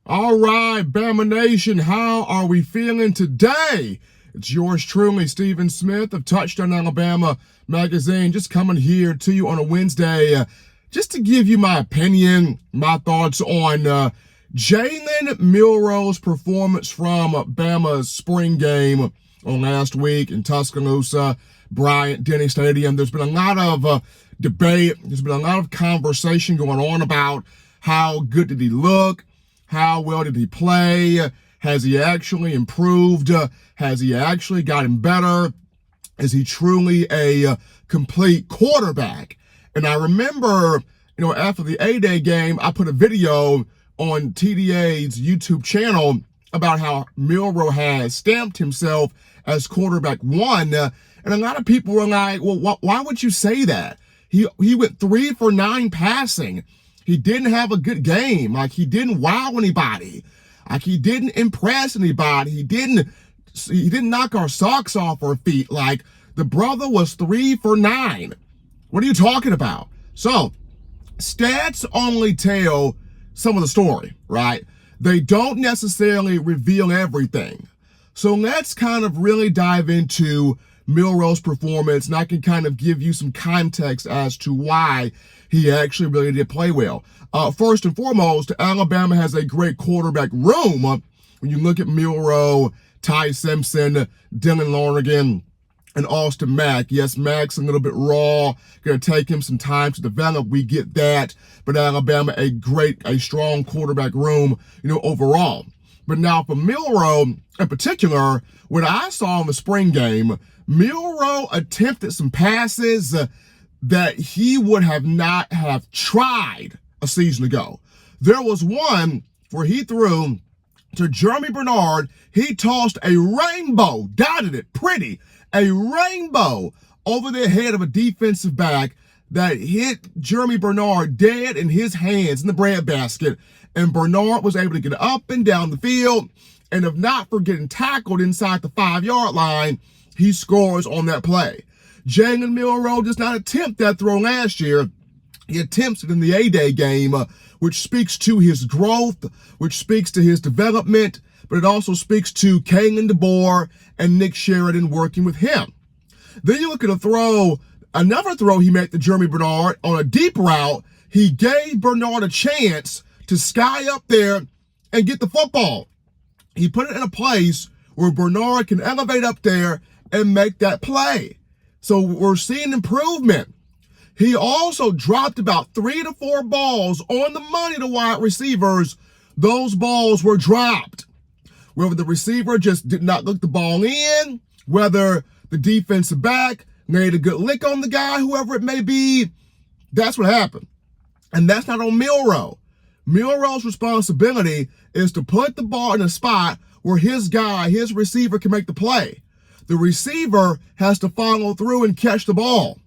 All right, Bama Nation, how are we feeling today? It's yours truly, Stephen Smith of Touchdown Alabama Magazine, just coming here to you on a Wednesday just to give you my opinion, my thoughts on Jalen Milroe's performance from Bama's spring game on last week in Tuscaloosa, Bryant-Denny Stadium. There's been a lot of debate. There's been a lot of conversation going on about how good did he look? How well did he play? Has he actually improved? Has he actually gotten better? Is he truly a complete quarterback? And I remember, after the A-Day game, I put a video on TDA's YouTube channel about how Milroe has stamped himself as quarterback one. And a lot of people were like, well, why would you say that? He went 3 for 9 passing. He didn't have a good game. Like, he didn't wow anybody. Like, he didn't impress anybody. He didn't knock our socks off our feet. Like, the brother was 3 for 9. What are you talking about? So, stats only tell some of the story, right? They don't necessarily reveal everything. So let's kind of really dive into Milroe's performance, and I can kind of give you some context as to why he actually really did play well. First and foremost, Alabama has a great quarterback room. When you look at Milroe, Ty Simpson, Dylan Lonergan, and Austin Mack. Yes, Mack's a little bit raw. Going to take him some time to develop. We get that. But Alabama, a strong quarterback room, overall. But now for Milroe in particular, what I saw in the spring game, Milroe attempted some passes that he would have not have tried a season ago. There was one where he threw to Jeremy Bernard. He tossed a rainbow, dotted it pretty, a rainbow over the head of a defensive back that hit Jeremy Bernard dead in his hands in the breadbasket. And Bernard was able to get up and down the field. And if not for getting tackled inside the 5-yard line, he scores on that play. Jalen Milroe does not attempt that throw last year. He attempts it in the A-Day game, which speaks to his growth, which speaks to his development, but it also speaks to Kalen DeBoer and Nick Sheridan working with him. Then you look at another throw he made to Jeremy Bernard on a deep route. He gave Bernard a chance to sky up there and get the football. He put it in a place where Bernard can elevate up there and make that play. So we're seeing improvement. He also dropped about 3 to 4 balls on the money to wide receivers. Those balls were dropped. Whether the receiver just did not look the ball in, whether the defensive back made a good lick on the guy, whoever it may be, that's what happened. And that's not on Milroe. Milroe's responsibility is to put the ball in a spot where his receiver can make the play. The receiver has to follow through and catch the ball.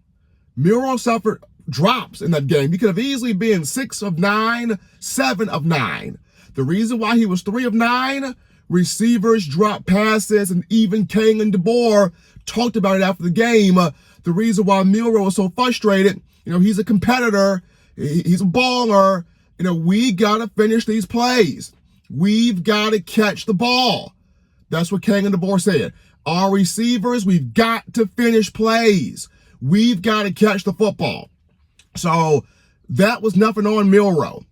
Milroe suffered drops in that game. He could have easily been 6 of 9, 7 of 9. The reason why he was 3 of 9, receivers dropped passes, and even Kalen DeBoer talked about it after the game. The reason why Milroe was so frustrated, he's a competitor, he's a baller. We got to finish these plays. We've got to catch the ball. That's what Kalen DeBoer said. Our receivers, we've got to finish plays. We've got to catch the football. So that was nothing on Milroe.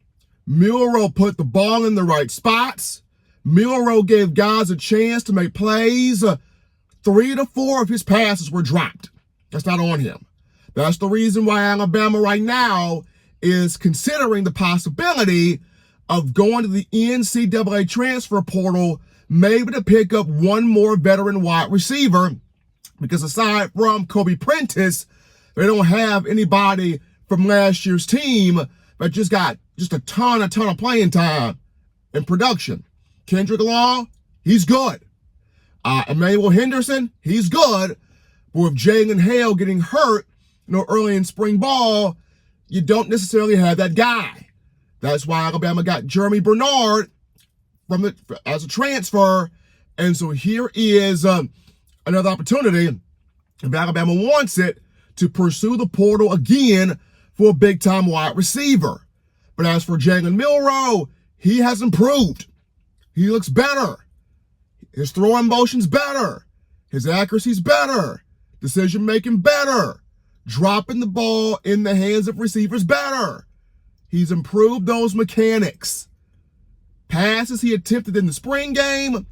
Milroe put the ball in the right spots. Milroe gave guys a chance to make plays. 3 to 4 of his passes were dropped. That's not on him. That's the reason why Alabama right now is considering the possibility of going to the NCAA transfer portal, maybe to pick up one more veteran wide receiver, because aside from Kobe Prentice, they don't have anybody from last year's team that just got a ton of playing time and production. Kendrick Law, he's good. Emmanuel Henderson, he's good. But with Jalen Hale getting hurt, early in spring ball, you don't necessarily have that guy. That's why Alabama got Jeremy Bernard as a transfer. And so here is another opportunity, if Alabama wants it, to pursue the portal again for a big-time wide receiver. But as for Jalen Milroe, he has improved. He looks better. His throwing motion's better. His accuracy's better. Decision-making better. Dropping the ball in the hands of receivers better. He's improved those mechanics. Passes he attempted in the spring game,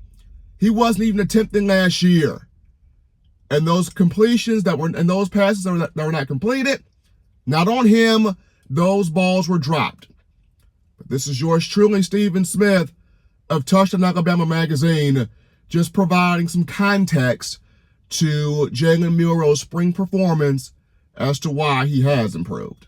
he wasn't even attempting last year. And those completions and those passes that were not completed, not on him, those balls were dropped. But this is yours truly, Stephen Smith of Touchdown Alabama magazine, just providing some context to Jalen Milroe's spring performance as to why he has improved.